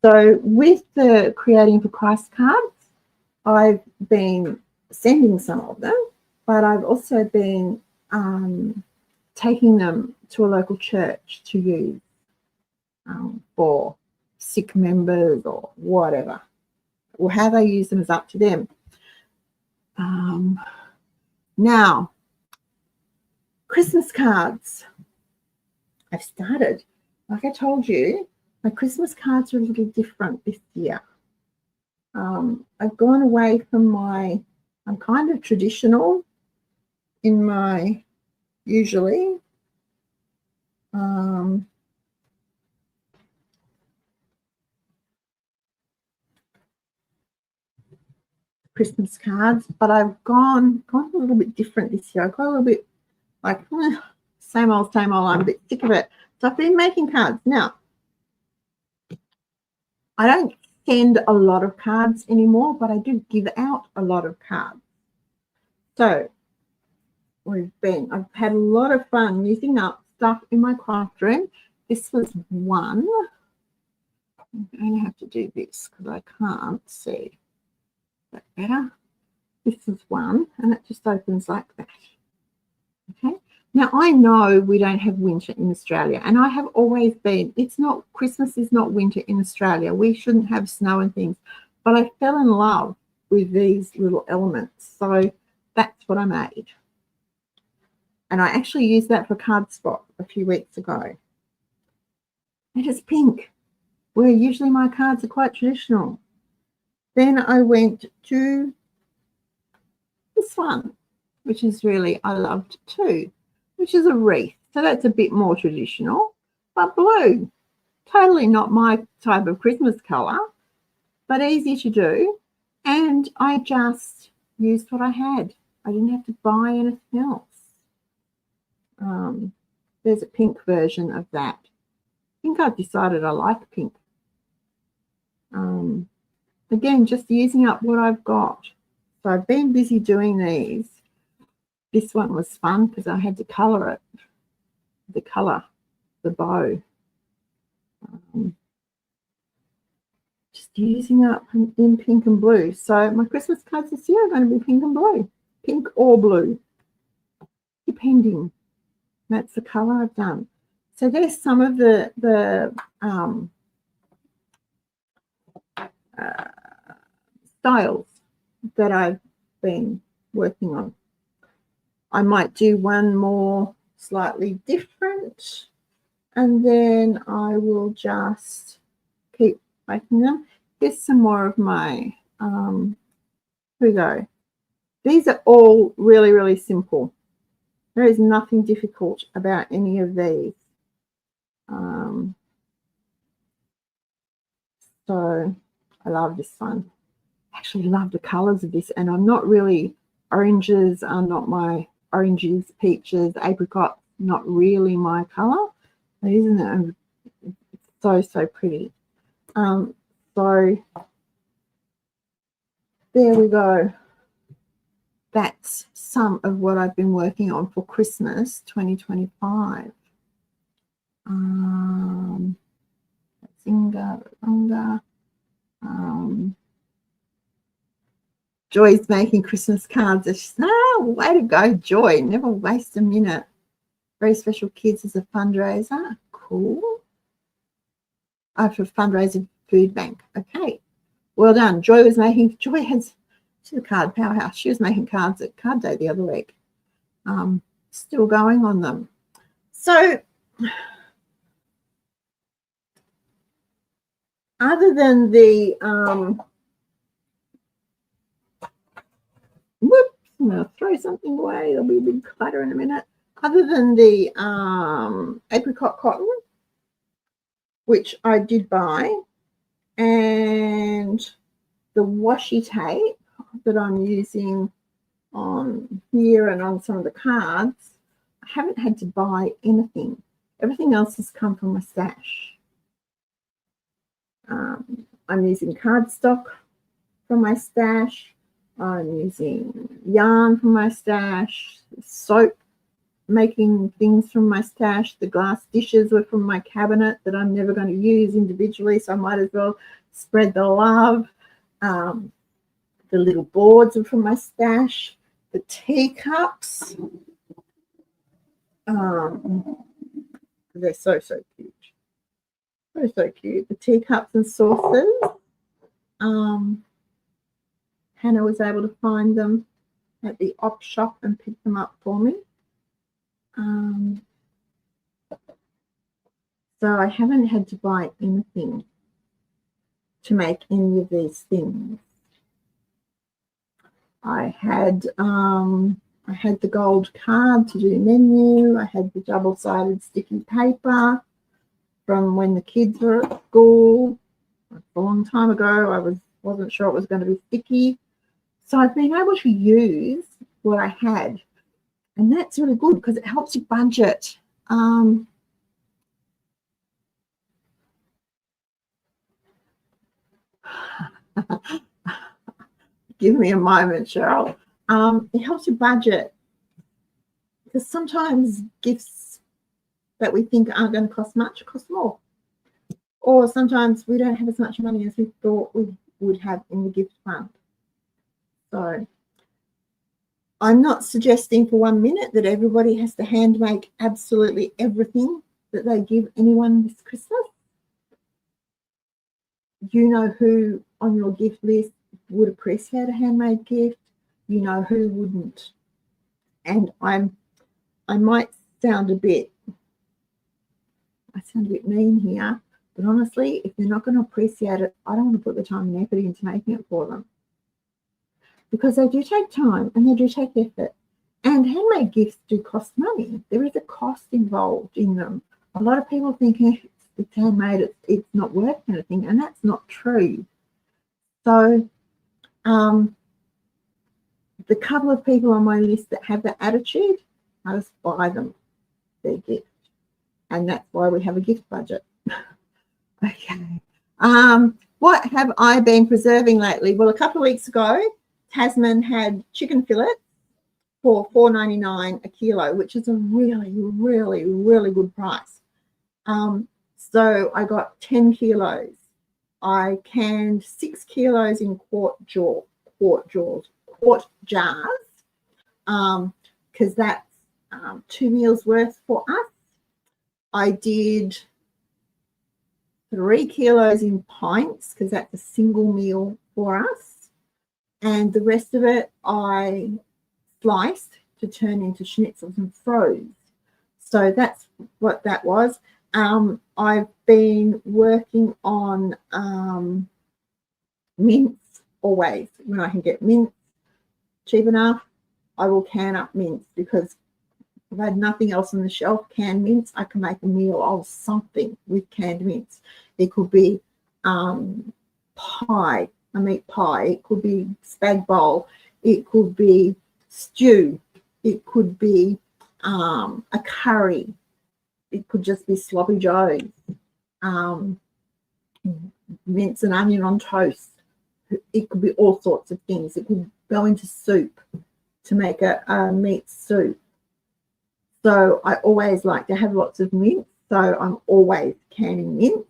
So with the Creating for Christ cards, I've been sending some of them, but I've also been taking them to a local church to use for sick members or whatever. Or how they use them is up to them. Now, Christmas cards. I've started. Like I told you, my Christmas cards are a little different this year. I've gone away from I'm kind of traditional in my, usually. Christmas cards, but I've gone a little bit different this year. I've got a little bit like, same old, I'm a bit sick of it. So I've been making cards. Now, I don't send a lot of cards anymore, but I do give out a lot of cards. So I've had a lot of fun using up stuff in my craft room. This was one. I'm going to have to do this because I can't see. Is that better? This is one, and it just opens like that. Okay. Now, I know we don't have winter in Australia, and I have always been. Christmas is not winter in Australia. We shouldn't have snow and things. But I fell in love with these little elements. So that's what I made. And I actually used that for cardstock a few weeks ago. It is pink, where usually my cards are quite traditional. Then I went to this one, which is really, I loved too, which is a wreath. So that's a bit more traditional, but blue. Totally not my type of Christmas colour, but easy to do. And I just used what I had. I didn't have to buy anything else. There's a pink version of that. I think I've decided I like pink. Again, just using up what I've got. So I've been busy doing these. This one was fun because I had to colour it, the colour, the bow. Just using up in pink and blue. So my Christmas cards this year are going to be pink and blue, pink or blue, depending. That's the colour I've done. So there's some of the styles that I've been working on. I might do one more slightly different, and then I will just keep making them. Here's some more of my, here we go. These are all really, really simple. There is nothing difficult about any of these. So I love this one. I actually love the colours of this, and I'm not really, oranges are not my, oranges, peaches, apricots, not really my colour. Isn't it? It's so, so pretty. So there we go. That's some of what I've been working on for Christmas 2025. Joy's making Christmas cards. Way to go, Joy. Never waste a minute. Very Special Kids is a fundraiser. Cool. For fundraising food bank. Okay. Well done. Joy has, she's a card powerhouse. She was making cards at Card Day the other week. Still going on them. So other than the whoops, I'm going to throw something away. There'll be a big clutter in a minute. Other than the apricot cotton, which I did buy, and the washi tape that I'm using on here and on some of the cards, I haven't had to buy anything. Everything else has come from my stash. I'm using cardstock from my stash. I'm using yarn from my stash, soap, making things from my stash. The glass dishes were from my cabinet that I'm never going to use individually, so I might as well spread the love. The little boards are from my stash. The teacups, they're so, so cute. So, so cute. The teacups and saucers. Hannah was able to find them at the op shop and pick them up for me. So I haven't had to buy anything to make any of these things. I had the gold card to do menu. I had the double-sided sticky paper from when the kids were at school. A long time ago, I wasn't sure it was going to be sticky. So I've been able to use what I had. And that's really good because it helps you budget. Give me a moment, Cheryl. It helps you budget because sometimes gifts that we think aren't going to cost much cost more. Or sometimes we don't have as much money as we thought we would have in the gift fund. So I'm not suggesting for 1 minute that everybody has to hand make absolutely everything that they give anyone this Christmas. You know who on your gift list would appreciate a handmade gift. You know who wouldn't. And I'm I might sound a bit mean here, but honestly, if they're not going to appreciate it, I don't want to put the time and effort into making it for them, because they do take time and they do take effort. And handmade gifts do cost money. There is a cost involved in them. A lot of people think it's handmade, it's not worth anything, and that's not true. So the couple of people on my list that have that attitude, I just buy them their gift. And that's why we have a gift budget. Okay. What have I been preserving lately? Well, a couple of weeks ago, Tasman had chicken fillets for $4.99 a kilo, which is a really, really, really good price. So I got 10 kilos. I canned 6 kilos in quart jars, because that's 2 meals worth for us. I did 3 kilos in pints, because that's a single meal for us. And the rest of it I sliced to turn into schnitzels and froze. So that's what that was. I've been working on mince always. When I can get mince cheap enough, I will can up mince, because if I had nothing else on the shelf, canned mince, I can make a meal of something with canned mince. It could be pie, a meat pie. It could be spag bowl. It could be stew. It could be a curry. It could just be sloppy joes. Mince and onion on toast. It could be all sorts of things. It could go into soup to make a meat soup. So I always like to have lots of mince. So I'm always canning mince.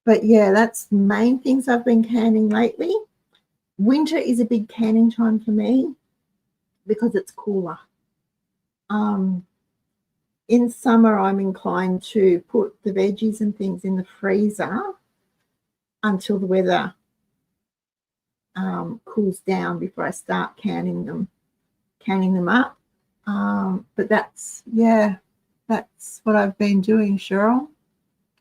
But yeah, that's the main things I've been canning lately. Winter is a big canning time for me because it's cooler. In summer, I'm inclined to put the veggies and things in the freezer until the weather cools down before I start canning them up. But that's what I've been doing, Cheryl.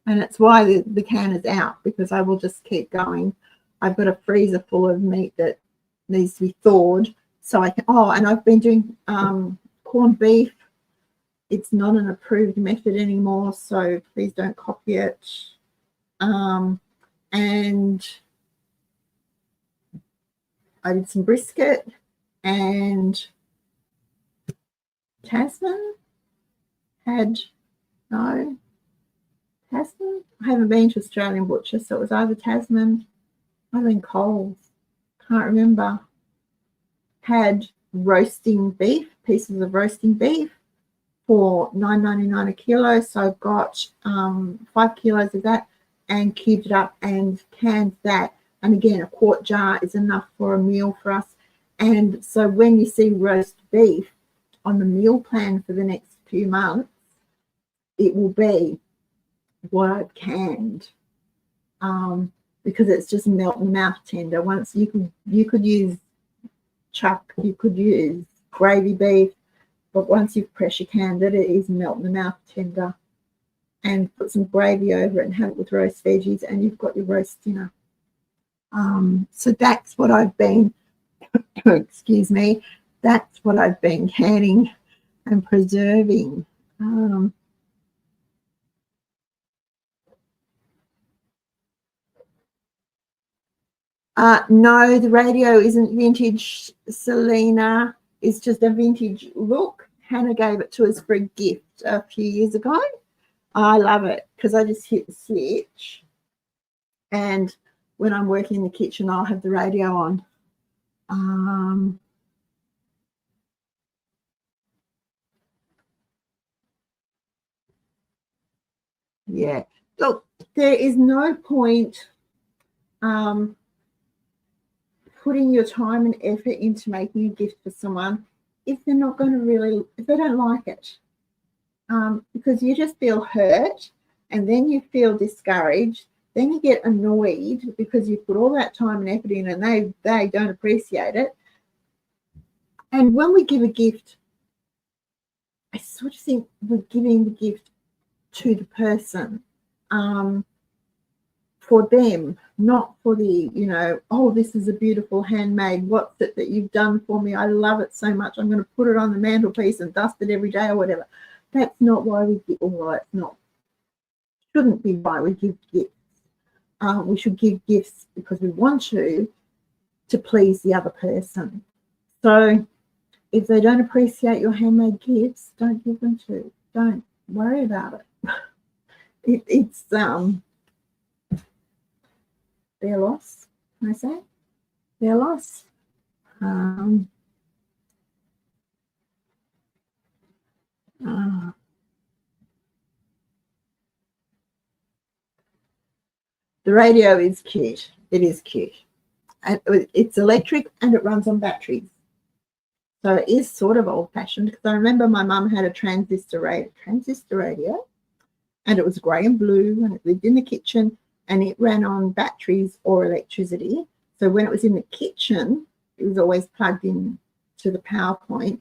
And it's why the can is out, because I will just keep going. I've got a freezer full of meat that needs to be thawed. So I can, and I've been doing corned beef. It's not an approved method anymore, so please don't copy it. And I did some brisket, and Tasman had, no, Tasman? I haven't been to Australian Butcher, so it was either Tasman, might have been Coles, can't remember. Had roasting beef, pieces of roasting beef for $9.99 a kilo. So I've got 5 kilos of that and cubed it up and canned that. And again, a quart jar is enough for a meal for us. And so when you see roast beef on the meal plan for the next few months, it will be what I've canned, because it's just melt in the mouth tender. Once you could use chuck, you could use gravy beef, but once you've pressure canned it, it is melt in the mouth tender. And put some gravy over it and have it with roast veggies, and you've got your roast dinner. So that's what I've been, excuse me, that's what I've been canning and preserving. No, the radio isn't vintage, Selena. It's just a vintage look. Hannah gave it to us for a gift a few years ago. I love it because I just hit the switch, and when I'm working in the kitchen, I'll have the radio on. Yeah, look, there is no point putting your time and effort into making a gift for someone if they're not going to if they don't like it, because you just feel hurt, and then you feel discouraged, then you get annoyed because you put all that time and effort in and they don't appreciate it. And when we give a gift, I sort of think we're giving the gift to the person, for them, not for the, you know, oh, this is a beautiful handmade, what's it that you've done for me? I love it so much. I'm going to put it on the mantelpiece and dust it every day or whatever. That's not why we give, well, it's not, shouldn't be why we give gifts. We should give gifts because we want to please the other person. So if they don't appreciate your handmade gifts, don't give them to. Don't worry about it. It's their loss, can I say? Their loss. The radio is cute. It is cute. And it's electric and it runs on batteries. So it is sort of old-fashioned, because I remember my mum had a transistor radio, and it was grey and blue, and it lived in the kitchen, and it ran on batteries or electricity. So when it was in the kitchen, it was always plugged in to the power point.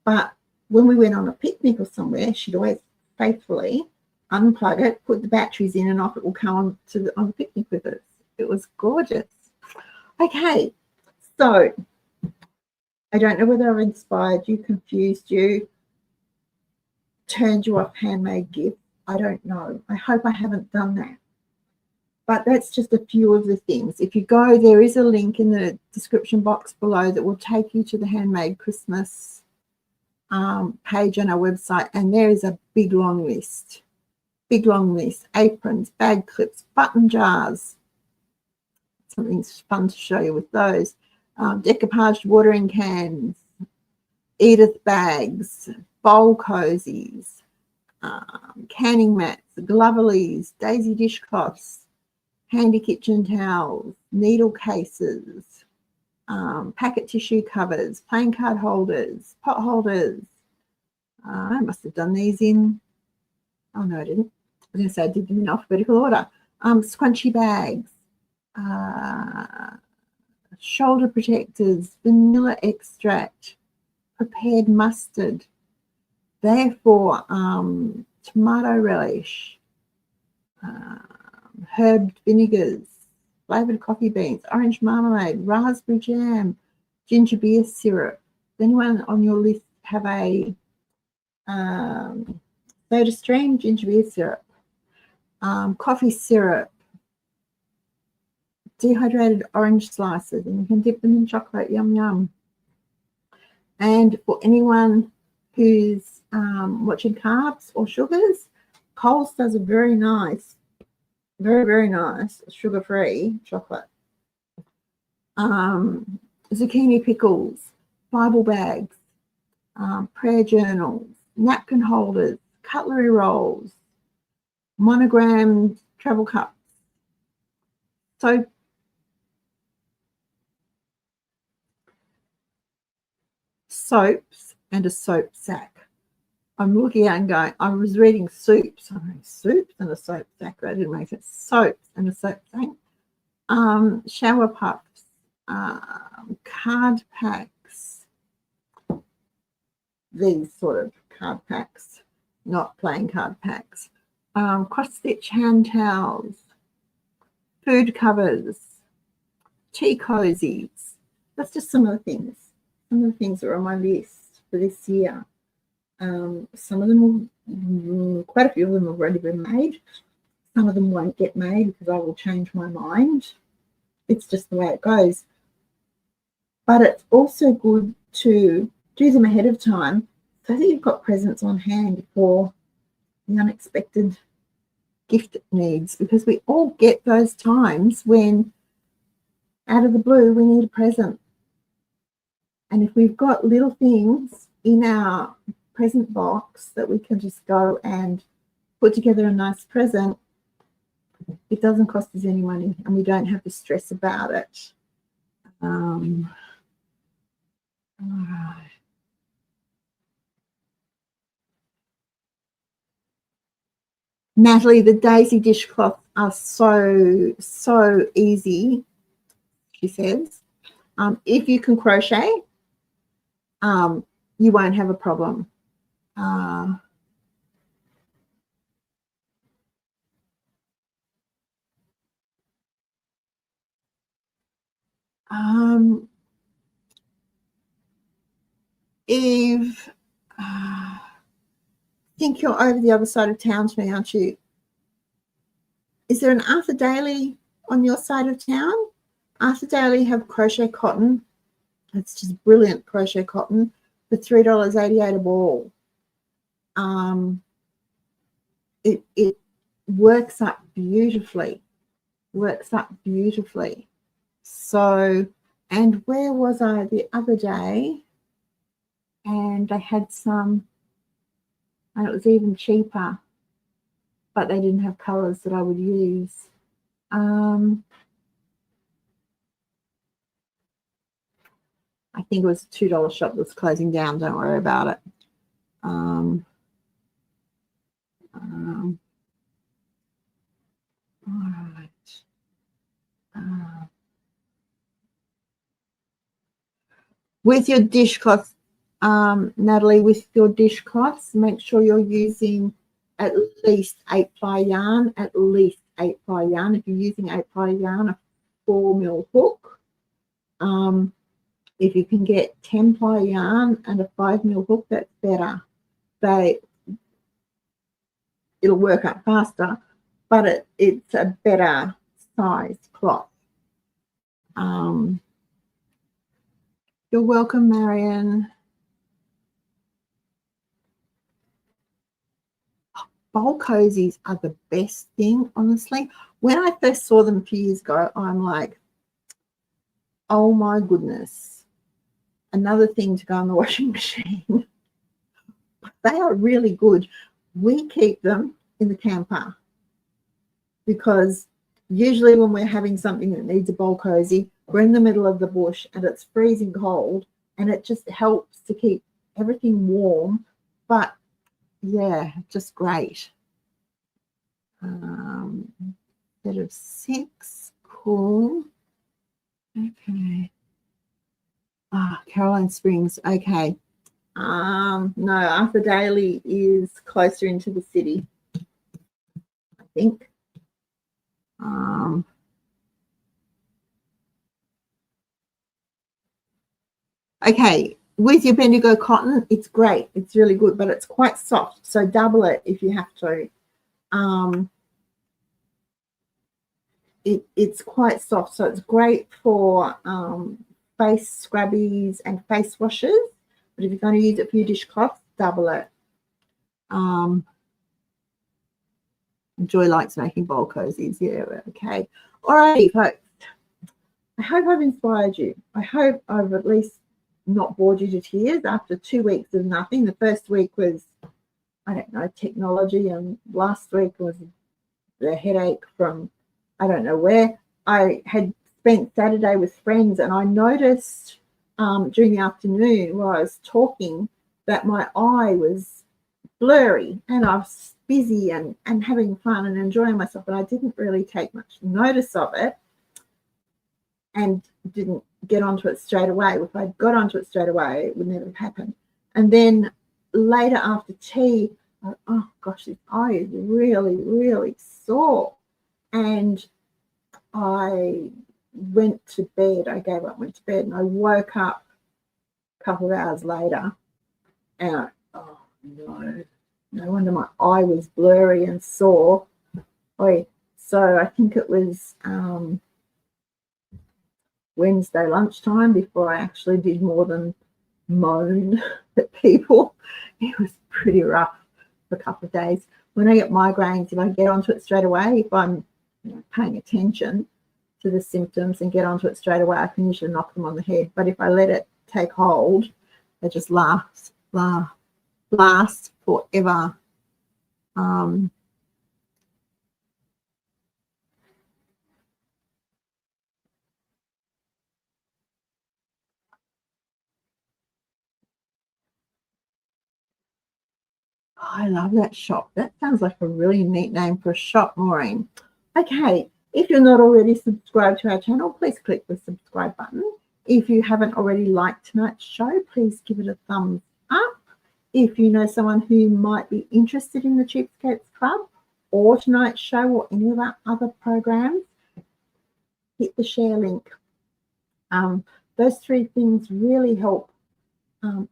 But when we went on a picnic or somewhere, she'd always faithfully unplug it, put the batteries in, and off it will come on the picnic with us. It was gorgeous. Okay, so I don't know whether I've inspired you, confused you, turned you off handmade gifts. I don't know. I hope I haven't done that. But that's just a few of the things. If you go, there is a link in the description box below that will take you to the Handmade Christmas page on our website. And there is a big long list. Big long list. Aprons, bag clips, button jars. Something fun to show you with those. Decoupaged watering cans, Edith bags, bowl cozies, canning mats, Gloverlies, daisy dishcloths, handy kitchen towels, needle cases, packet tissue covers, playing card holders, pot holders. I must have done these in, oh no I didn't. I was going to say I did them in alphabetical order. Scrunchy bags, shoulder protectors, vanilla extract, prepared mustard, therefore tomato relish, herbed vinegars, flavoured coffee beans, orange marmalade, raspberry jam, ginger beer syrup. Does anyone on your list have a soda stream, ginger beer syrup, coffee syrup, dehydrated orange slices, and you can dip them in chocolate, yum yum. And for anyone who's watching carbs or sugars, Coles does a very nice, very nice sugar-free chocolate. Zucchini pickles, Bible bags, prayer journals, napkin holders, cutlery rolls, monogrammed travel cups, soaps, and a soap sack. I'm looking at and going, I was reading soups. I'm reading soups and a soap sack. That didn't make sense. Soaps and a soap sack. Shower puffs, card packs. These sort of card packs, not plain card packs. Cross-stitch hand towels, food covers, tea cozies. That's just some of the things. Some of the things that are on my list for this year. Some of them will, quite a few of them have already been made. Some of them won't get made because I will change my mind. It's just the way it goes. But it's also good to do them ahead of time so that you've got presents on hand for the unexpected gift needs, because we all get those times when out of the blue we need a present. And if we've got little things in our present box that we can just go and put together a nice present, it doesn't cost us any money and we don't have to stress about it. Natalie, the daisy dishcloths are so easy, she says. If you can crochet, you won't have a problem. Eve, I think you're over the other side of town to me, aren't you? Is there an Arthur Daily on your side of town? Arthur Daily have crochet cotton. It's just brilliant crochet cotton for $3.88 a ball. It works up beautifully. So, and where was I the other day? And they had some, and it was even cheaper, but they didn't have colors that I would use. I think it was a $2 shop that's closing down. Don't worry about it. All right. With your dishcloth, Natalie, with your dishcloths, make sure you're using at least 8-ply yarn, If you're using 8-ply yarn, a 4mm hook. If you can get 10-ply yarn and a 5mm hook, that's better. It'll work up faster, but it's a better sized cloth. You're welcome, Marion. Bowl cozies are the best thing, honestly. When I first saw them a few years ago, I'm like, oh my goodness, another thing to go in the washing machine. They are really good. We keep them in the camper because usually when we're having something that needs a bowl cozy, we're in the middle of the bush and it's freezing cold, and it just helps to keep everything warm. But yeah, just great. Set of 6, cool. Okay. Caroline Springs, okay. No, Arthur Daily is closer into the city, I think. Okay, with your Bendigo cotton, it's great. It's really good, but it's quite soft, so double it if you have to. It's quite soft, so it's great for face scrubbies and face washes. But if you're going to use it for your dishcloth, double it. Joy likes making bowl cozies. Yeah, okay. All right, folks. I hope I've inspired you. I hope I've at least not bored you to tears after 2 weeks of nothing. The first week was, I don't know, technology, and last week was the headache from I don't know where. I had spent Saturday with friends, and I noticed during the afternoon while I was talking that my eye was blurry, and I was busy and having fun and enjoying myself, but I didn't really take much notice of it and didn't get onto it straight away. If I'd got onto it straight away, it would never have happened. And then later after tea, oh gosh, this eye is really, really sore. And I went to bed. I gave up, went to bed, and I woke up a couple of hours later, and oh no wonder my eye was blurry and sore. So I think it was Wednesday lunchtime before I actually did more than moan at people. It was pretty rough for a couple of days. When I get migraines, if I get onto it straight away, if I'm paying attention to the symptoms and get onto it straight away, I can usually knock them on the head. But if I let it take hold, they just last forever. I love that shop. That sounds like a really neat name for a shop, Maureen. Okay, if you're not already subscribed to our channel, please click the subscribe button. If you haven't already liked tonight's show, please give it a thumbs up. If you know someone who might be interested in the Cheapskates Club or tonight's show or any of our other programs, hit the share link. Those three things really help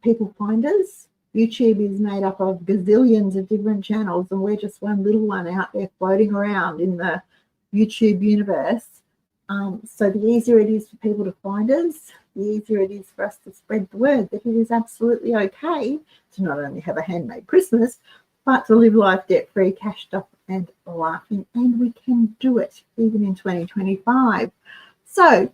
people find us. YouTube is made up of gazillions of different channels, and we're just one little one out there floating around in the YouTube universe. So the easier it is for people to find us, the easier it is for us to spread the word that it is absolutely okay to not only have a handmade Christmas, but to live life debt-free, cashed up and laughing. And we can do it even in 2025. So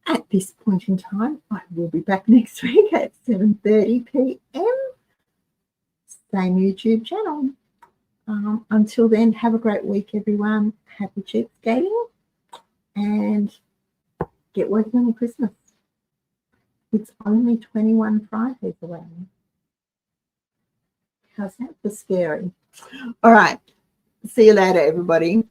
at this point in time, I will be back next week at 7:30 p.m. Same YouTube channel. Until then, have a great week, everyone. Happy cheapskating and get working on your Christmas. It's only 21 Fridays away. How's that for scary? All right. See you later, everybody.